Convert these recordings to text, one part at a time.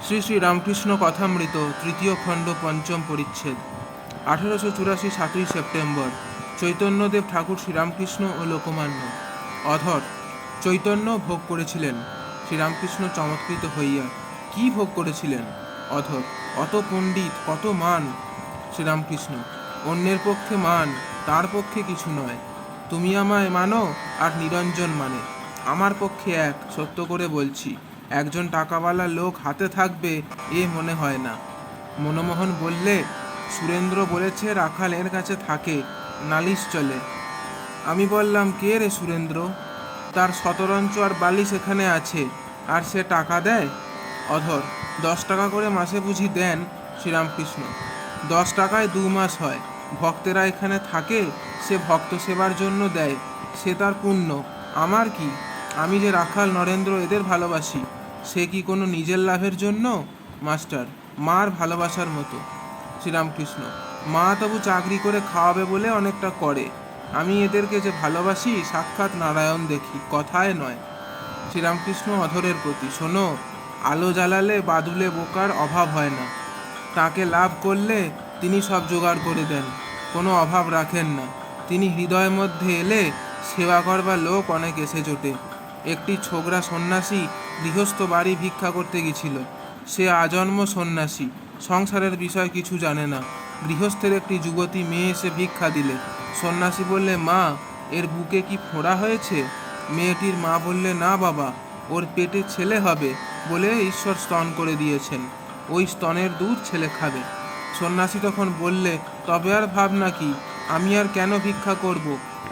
শ্রী শ্রী রামকৃষ্ণ কথামৃত তৃতীয় খণ্ড পঞ্চম পরিচ্ছেদ 1884 7ই সেপ্টেম্বর। চৈতন্যদেব ঠাকুর শ্রীরামকৃষ্ণ ও লোকমান্য। অধর। চৈতন্য ভোগ করেছিলেন। শ্রীরামকৃষ্ণ চমৎকৃত হইয়া, কি ভোগ করেছিলেন? অধর। অত পণ্ডিত, কত মান। শ্রীরামকৃষ্ণ। অন্যের পক্ষে মান, তার পক্ষে কিছু নয়। তুমি আমায় মানো আর নিরঞ্জন মানে, আমার পক্ষে এক। সত্য করে বলছি, একজন টাকাওয়ালা লোক হাতে থাকবে এ মনে হয় না। মনমোহন বললে, সুরেন্দ্র বলেছে রাখাল এর কাছে থাকে, নালিশ চলে। আমি বললাম, কে রে সুরেন্দ্র? তার শতরঞ্চ আর বালিশ এখানে আছে, আর সে টাকা দেয়? অধর। 10 টাকা করে মাসে বুঝি দেন? শ্রীরামকৃষ্ণ। 10 টাকায় 2 মাস হয়। ভক্তেরা এখানে থাকে, সে ভক্ত সেবার জন্য দেয়, সে তার পুণ্য। আমার কি? আমি যে রাখাল নরেন্দ্র এদের ভালোবাসি, সে কি কোনো নিজের লাভের জন্য? মাস্টার। মার ভালোবাসার মতো। শ্রীরামকৃষ্ণ। মা তবু চাকরি করে খাওয়াবে বলে অনেকটা করে। আমি এদেরকে যে ভালোবাসি, সাক্ষাৎ নারায়ণ দেখি, কথায় নয়। শ্রীরামকৃষ্ণ অধরের প্রতি। শোনো, আলো জ্বালালে বাদুলে বোকার অভাব হয় না। তাকে লাভ করলে তিনি সব জোগাড় করে দেন, কোনো অভাব রাখেন না। তিনি হৃদয়ের মধ্যে এলে সেবা করবার লোক অনেক এসে জোটে। একটি ছোকরা সন্ন্যাসী গৃহস্থ বাড়ি ভিক্ষা করতে গেছিল। সে আজন্ম সন্ন্যাসী, সংসারের বিষয় কিছু জানে না। গৃহস্থের একটি যুবতী মেয়ে এসে ভিক্ষা দিলে। সন্ন্যাসী বললে, মা, এর বুকে কি ফোঁড়া হয়েছে? মেয়েটির মা বললে, না বাবা, ওর পেটে ছেলে হবে বলে ঈশ্বর স্তন করে দিয়েছেন, ওই স্তনের দুধ ছেলে খাবে। সন্ন্যাসী তখন বললে, তবে আর ভাবনা কি? আমি আর কেন ভিক্ষা করব?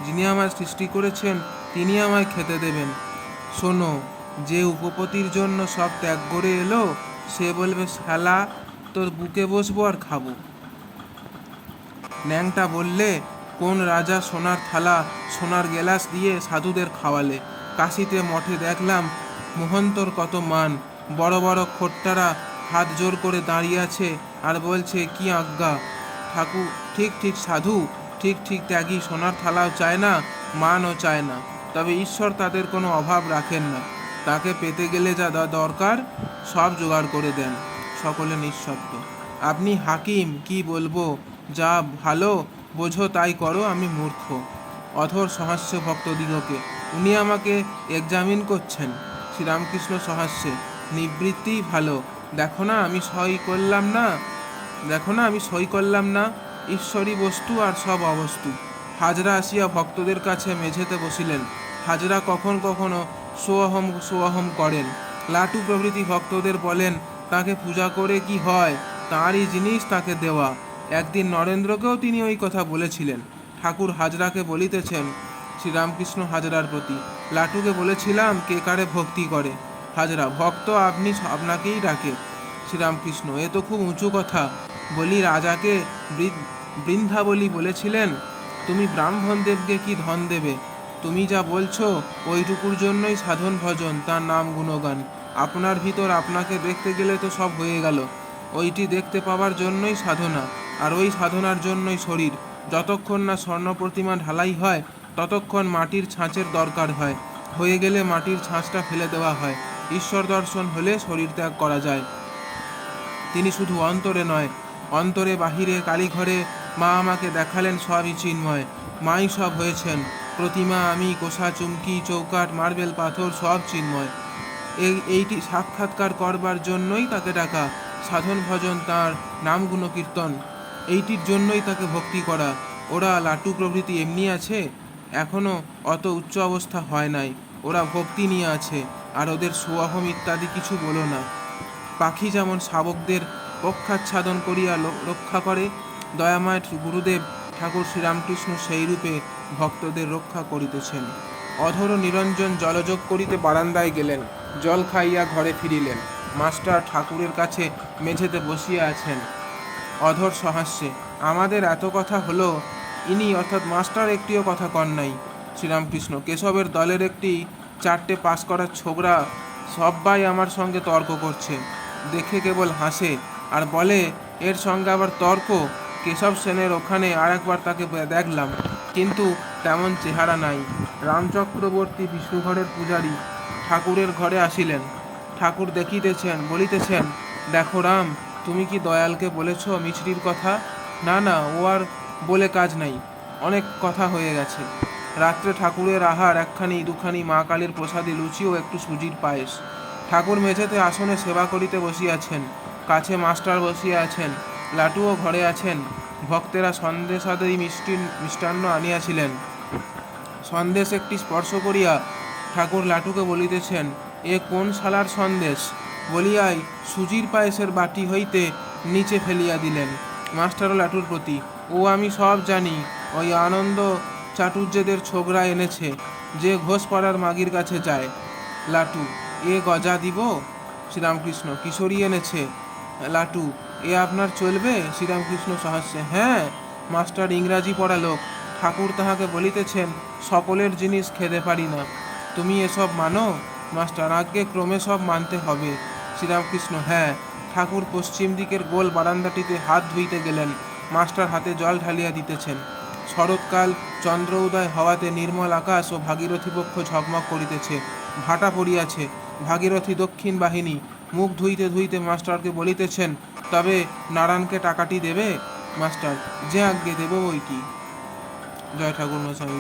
যিনি আমায় সৃষ্টি করেছেন তিনি আমায় খেতে দেবেন। শোনো, যে উপপতির জন্য সব ত্যাগ করে এলো, সে বলবে, শালা, তোর বুকে বসবো আর খাবো। ন্যাংটা বললে, কোন রাজা সোনার থালা সোনার গেলাস দিয়ে সাধুদের খাওয়ালে? কাশিতে মঠে দেখলাম মোহন্তর কত মান। বড় বড় খোট্টারা হাত জোর করে দাঁড়িয়ে আছে আর বলছে, কি আজ্ঞা ঠাকুর। ঠিক ঠিক সাধু, ঠিক ঠিক ত্যাগী, সোনার থালাও চায় না, মানও চায় না। তবে ঈশ্বর তাদের কোনো অভাব রাখেন না, তাকে পেতে গেলে যা দরকার সব জোগাড় করে দেন। সকলে নিঃশব্দ। আপনি হাকিম, কি বলবো, যা ভালো বোঝো তাই করো, আমি মূর্খ। অধর সহাস্য ভক্তদিগকে। উনি আমাকে এক্সামিন করছেন। শ্রীরামকৃষ্ণ সহাস্যে। নিবৃত্তিই ভালো। দেখো না আমি সই করলাম না, দেখো না আমি সই করলাম না। ঈশ্বরই বস্তু আর সব অবস্তু। হাজরা আসিয়া ভক্তদের কাছে মেঝেতে বসিলেন। হাজরা কখন কখনো সোয়াহম সোয়াহম করেন। লাটু প্রভৃতি ভক্তদের বলেন, তাকে পূজা করে কি হয়, তাঁরই জিনিস তাকে দেওয়া। একদিন নরেন্দ্রকেও তিনি ওই কথা বলেছিলেন। ঠাকুর হাজরাকে বলিতেছেন, শ্রীরামকৃষ্ণ হাজরার প্রতি, লাটুকে বলেছিলাম কে কারে ভক্তি করে। হাজরা, ভক্ত আপনি, আপনাকেই ডাকে। শ্রীরামকৃষ্ণ, এ তো খুব উঁচু কথা। বলি, রাজাকে বৃন্দাবলী বলেছিলেন, তুমি ব্রাহ্মণদেবকে কি ধন দেবে? তুমি যা বলছো ওইটুকুর জন্যই সাধন ভজন, তার নাম গুণগান। আপনার ভিতর আপনাকে দেখতে গেলে তো সব হয়ে গেল। ওইটি দেখতে পাওয়ার জন্যই সাধনা, আর ওই সাধনার জন্যই শরীর। যতক্ষণ না স্বর্ণ প্রতিমা ঢালাই হয় ততক্ষণ মাটির ছাঁচের দরকার হয়। হয়ে গেলে মাটির ছাঁচটা ফেলে দেওয়া হয়। ঈশ্বর দর্শন হলে শরীর ত্যাগ করা যায়। তিনি শুধু অন্তরে নয়, অন্তরে বাহিরে কালীঘরে মা আমাকে দেখালেন সবই চিন্ময়। মাই সব হয়েছেন। প্রতিমা, আমি, কোষা, চুমকি, চৌকাঠ, মার্বেল পাথর সব চিন্ময়। এইটি সাক্ষাৎকার করবার জন্যই তাকে ডাকা। সাধন ভজন, তাঁর নাম গুণকীর্তন, এইটির জন্যই তাকে ভক্তি করা। ওরা লাটু প্রভৃতি এমনি আছে, এখনও অত উচ্চ অবস্থা হয় নাই। ওরা ভক্তি নিয়ে আছে, আর ওদের সোয়াহম ইত্যাদি কিছু বলো না। পাখি যেমন শাবকদের পক্ষাচ্ছাদন করিয়া রক্ষা করে, দয়াময় গুরুদেব ঠাকুর শ্রীরামকৃষ্ণ সেই রূপে ভক্তদের রক্ষা করিতেছেন। অধর নিরঞ্জন জলযোগ করিতে বারান্দায় গেলেন, জল খাইয়া ঘরে ফিরিলেন। মাস্টার ঠাকুরের কাছে মেঝেতে বসিয়া আছেন। অধর সহাস্যে। আমাদের এত কথা হলো, ইনি অর্থাৎ মাস্টার একটিও কথা কন নাই। শ্রীরামকৃষ্ণ। কেশবের দলের একটি 4টে পাস করার ছোকরা সবাই আমার সঙ্গে তর্ক করছে, দেখে কেবল হাসে আর বলে, এর সঙ্গে আবার তর্ক? কেশব সেনের ওখানে আর একবার তাকে দেখলাম, কিন্তু তেমন চেহারা নাই। রামচক্রবর্তী বিষ্ণুঘরের পূজারী ঠাকুরের ঘরে আসিলেন। ঠাকুর দেখিতেছেন, বলিতেছেন, দেখো রাম, তুমি কি দয়ালকে বলেছ মিছরির কথা? না না, ও আর বলে কাজ নাই, অনেক কথা হয়ে গেছে। রাত্রে ঠাকুরের আহার একখানি দুখানি মা কালীর প্রসাদী লুচি ও একটু সুজির পায়েস। ঠাকুর মেঝেতে আসনে সেবা করিতে বসিয়াছেন, কাছে মাস্টার বসিয়া আছেন, লাটুও ঘরে আছেন। ভক্তেরা সন্দেশাদি মিষ্টান্ন আনিয়াছিলেন। সন্দেশ একটি স্পর্শ করিয়া ঠাকুর লাটুকে বলিতেছেন, এ কোন শালার সন্দেশ? বলিয়াই সুজির পায়েসের বাটি হইতে নিচে ফেলিয়া দিলেন। মাস্টারও লাটুর প্রতি, ও আমি সব জানি, ওই আনন্দ চাটুর্যেদের ছোকরা এনেছে, যে ঘোষ পাড়ার মাগির কাছে যায়। লাটু, এ গজা দিব? শ্রীরামকৃষ্ণ, কিশোরী এনেছে। লাটু, এ আপনার চলবে? শ্রীরামকৃষ্ণ সহাস্যে, হ্যাঁ। মাস্টার ইংরাজি পড়া লোক, ঠাকুর তাহাকে বলিতেছেন, সকলের জিনিস খেতে পারি না, তুমি এসব মানো? মাস্টার, আজ্ঞে ক্রমে সব মানতে হবে। শ্রীরামকৃষ্ণ, হ্যাঁ। ঠাকুর পশ্চিম দিকের গোল বারান্দাটিতে হাত ধুইতে গেলেন। মাস্টার হাতে জল ঢালিয়া দিতেছেন। শরৎকাল, চন্দ্র উদয় হওয়াতে নির্মল আকাশ ও ভাগীরথী পক্ষ ঝকমক করিতেছে। ভাটা পড়িয়াছে। ভাগীরথী দক্ষিণ বাহিনী। মুখ ধুইতে ধুইতে মাস্টারকে বলিতেছেন, তবে নারায়ণকে টাকাটি দেবে? মাস্টার, যে আজ্ঞে দেব বই কি। জয় ঠাকুর মশাই।